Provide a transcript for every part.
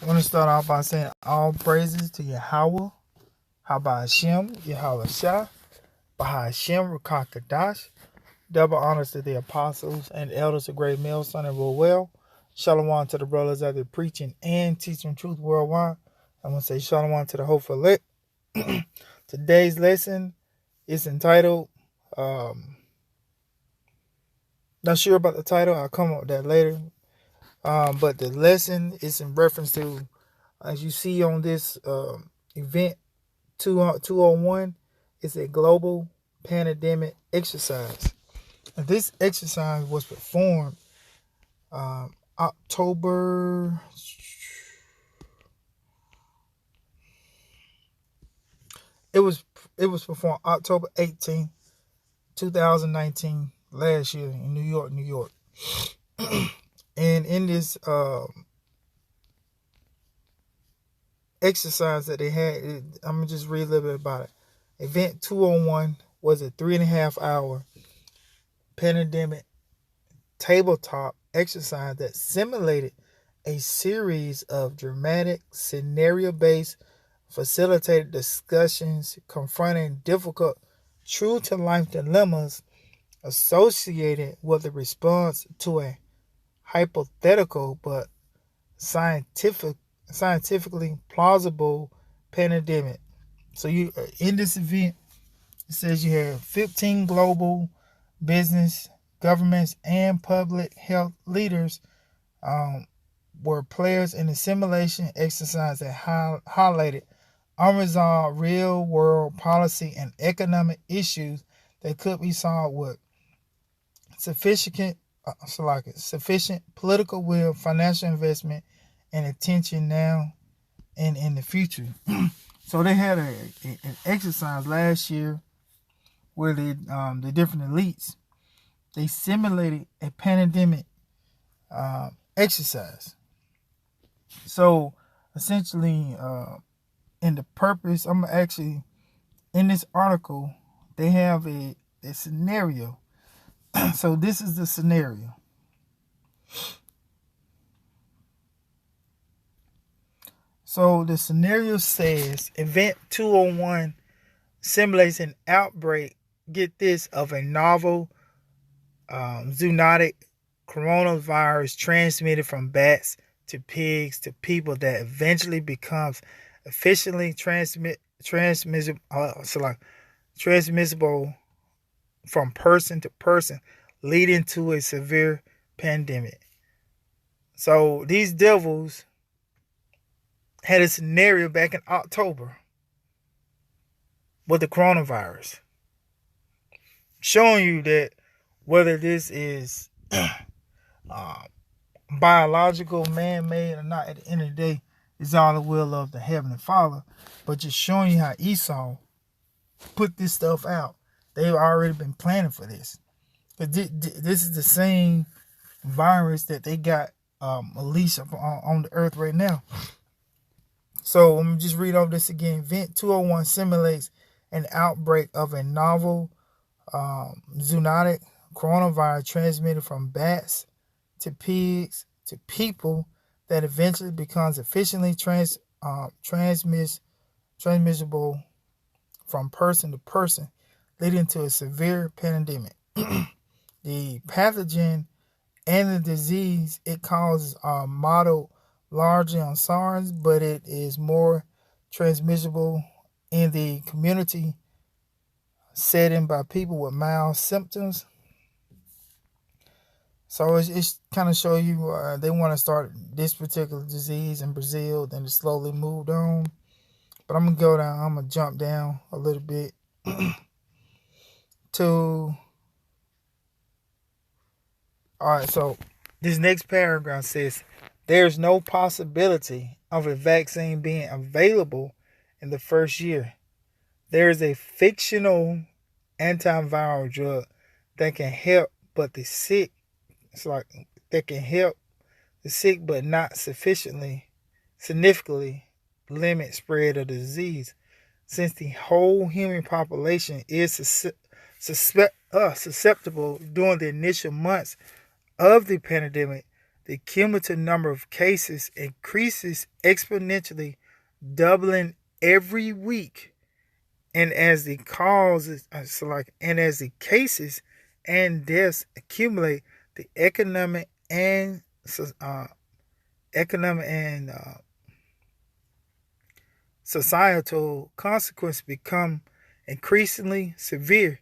I want to start off by saying all praises to Yahweh, Haba Hashem, Yahweh Shah, Baha Hashem, Rakakadash. Double honors to the apostles and elders of Great Millstone and Roel. Shalom to the brothers out there preaching and teaching truth worldwide. I want to say shalom to the hopeful elect. Today's lesson is entitled, not sure about the title, I'll come up with that later. But the lesson is in reference to, as you see on this event 201, it's a global pandemic exercise. And this exercise was performed October. It was performed October 18, 2019, last year in New York. And in this exercise that they had, I'm going to just read a little bit about it. Event 201 was a 3.5 hour pandemic tabletop exercise that simulated a series of dramatic, scenario-based, facilitated discussions confronting difficult, true-to-life dilemmas associated with the response to a hypothetical but scientifically plausible pandemic. So you in this event, it says you have 15 global business, governments, and public health leaders were players in the simulation exercise that highlighted unresolved real-world policy and economic issues that could be solved with sufficient political will, financial investment, and attention now and in the future. So they had an exercise last year where the different elites, they simulated a pandemic exercise. So essentially, in the purpose, I'm actually, in this article, they have a scenario. So this is the scenario. So the scenario says Event 201 simulates an outbreak, get this, of a novel zoonotic coronavirus transmitted from bats to pigs to people that eventually becomes efficiently transmissible from person to person, leading to a severe pandemic. So these devils had a scenario back in October with the coronavirus, showing you that whether this is biological, man-made or not, at the end of the day, it's all the will of the Heavenly Father. But just showing you how Esau put this stuff out. They've already been planning for this. But this is the same virus that they got unleashed on the earth right now. So let me just read over this again. Event 201 simulates an outbreak of a novel zoonotic coronavirus transmitted from bats to pigs to people that eventually becomes efficiently transmissible from person to person, leading to a severe pandemic. The pathogen and the disease it causes are modeled largely on SARS, but it is more transmissible in the community setting by people with mild symptoms. So it's kind of show you they want to start this particular disease in Brazil, then it slowly moved on. But I'm going to jump down a little bit to... Alright, so this next paragraph says, there's no possibility of a vaccine being available in the first year. There is a fictional antiviral drug that can help but the sick. That can help the sick but not significantly limit spread of the disease. Since the whole human population is susceptible during the initial months of the pandemic, the cumulative number of cases increases exponentially, doubling every week. And as the cases and deaths accumulate, the economic and societal consequences become increasingly severe.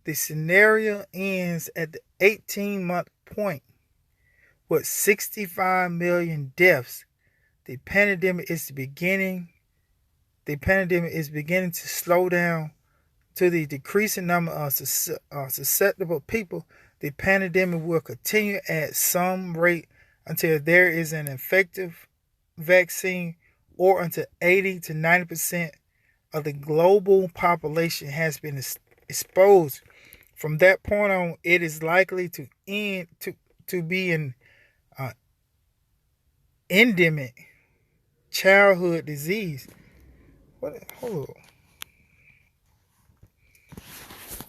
The scenario ends at the 18-month point with 65 million deaths. The pandemic is beginning to slow down to the decreasing number of susceptible people. The pandemic will continue at some rate until there is an effective vaccine or until 80 to 90% of the global population has been exposed. From that point on, it is likely to be an endemic childhood disease. What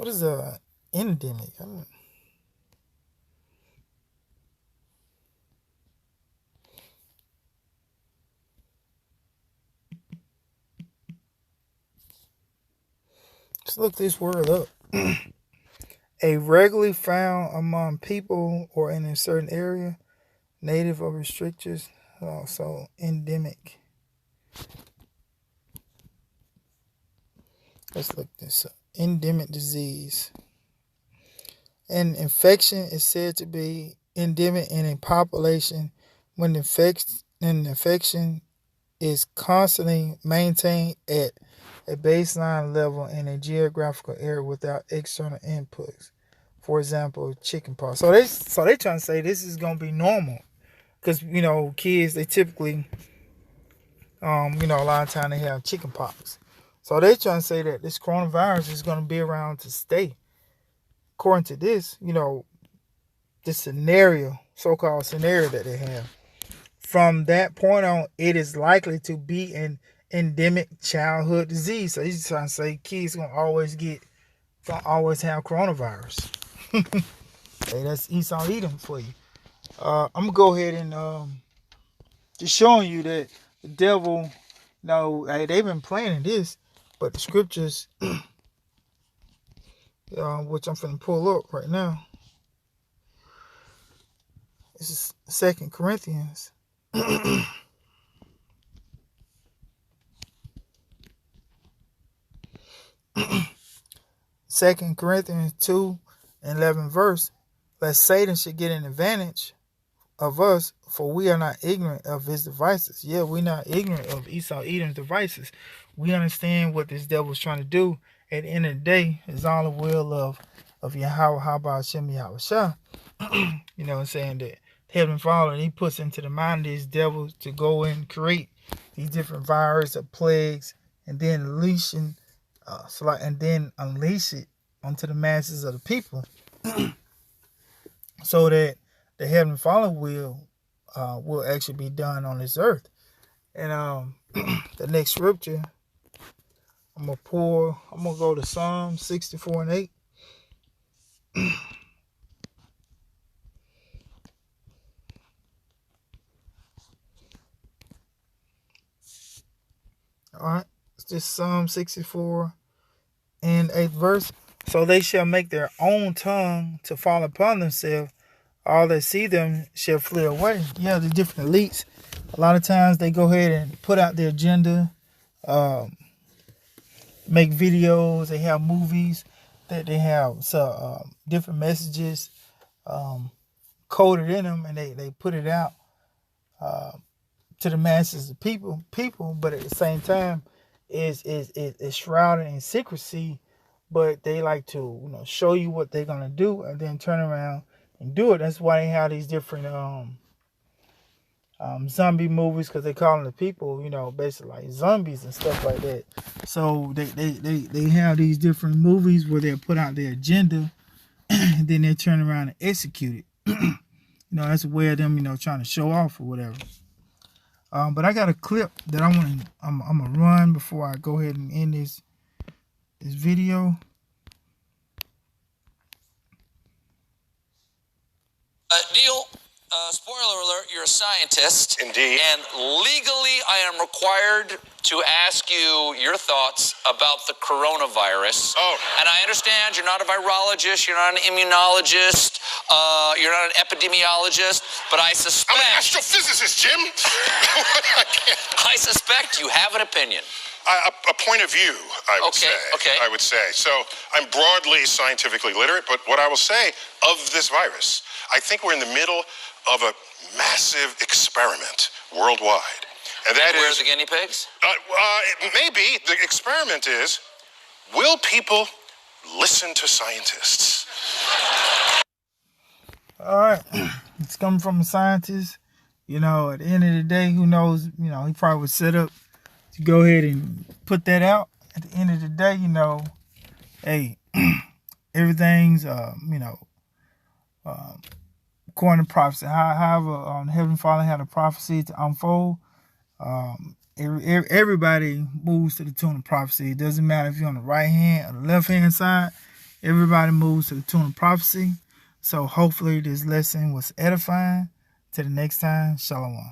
is a endemic? Let's look this word up. A regularly found among people or in a certain area, native or restrictions. Also endemic. Let's look this up. Endemic disease. An infection is said to be endemic in a population when the infection is constantly maintained at a baseline level in a geographical area without external inputs. For example, chickenpox. So they trying to say this is gonna be normal, because kids, they typically a lot of time they have chickenpox. So they trying to say that this coronavirus is gonna be around to stay. According to this, this scenario, so-called scenario that they have. From that point on, it is likely to be an endemic childhood disease. So he's trying to say kids gonna always have coronavirus. Hey, that's Esau Edom for you. I'm gonna go ahead and just showing you that the devil, hey, they've been planning this, but the scriptures, which I'm finna pull up right now, this is 2 Corinthians. 2 Corinthians 2:11 verse, lest Satan should get an advantage of us, for we are not ignorant of his devices. Yeah, we're not ignorant of Esau Edom's devices. We understand what this devil's trying to do. At the end of the day, it's all the will of Yahweh, Hashem Yahweh Shah. Saying that Heavenly Father, he puts into the mind of these devils to go and create these different viruses or plagues, and then unleash it onto the masses of the people, so that the Heavenly Father will actually be done on this earth. And the next scripture I'm gonna go to Psalm 64:8. All right, it's just Psalm 64:8 verse. So they shall make their own tongue to fall upon themselves. All that see them shall flee away. Yeah, the different elites, a lot of times they go ahead and put out their agenda, make videos, they have movies that they have different messages coded in them, and they put it out to the masses of people, but at the same time is shrouded in secrecy. But they like to show you what they're gonna do and then turn around and do it. That's why they have these different zombie movies, because they call them the people, basically like zombies and stuff like that. So they have these different movies where they put out their agenda and then they turn around and execute it. That's a way of them, trying to show off or whatever. But I got a clip that I'm gonna run before I go ahead and end this video. Deal Spoiler alert, you're a scientist. Indeed. And legally, I am required to ask you your thoughts about the coronavirus. Oh. And I understand you're not a virologist, you're not an immunologist, you're not an epidemiologist, but I suspect... I'm an astrophysicist, Jim. I suspect you have an opinion. A point of view, I would say. Okay. I would say. So I'm broadly scientifically literate, but what I will say of this virus, I think we're in the middle of a massive experiment worldwide. And that Where is... are the guinea pigs? Maybe the experiment is, will people listen to scientists? All right. It's coming from a scientist. You know, at the end of the day, who knows, you know, he probably was set up to go ahead and put that out. At the end of the day, you know, hey, everything's, according to prophecy. However, Heavenly Father had a prophecy to unfold. Everybody moves to the tune of prophecy. It doesn't matter if you're on the right hand or the left hand side. Everybody moves to the tune of prophecy. So hopefully this lesson was edifying. Till the next time, Shalom.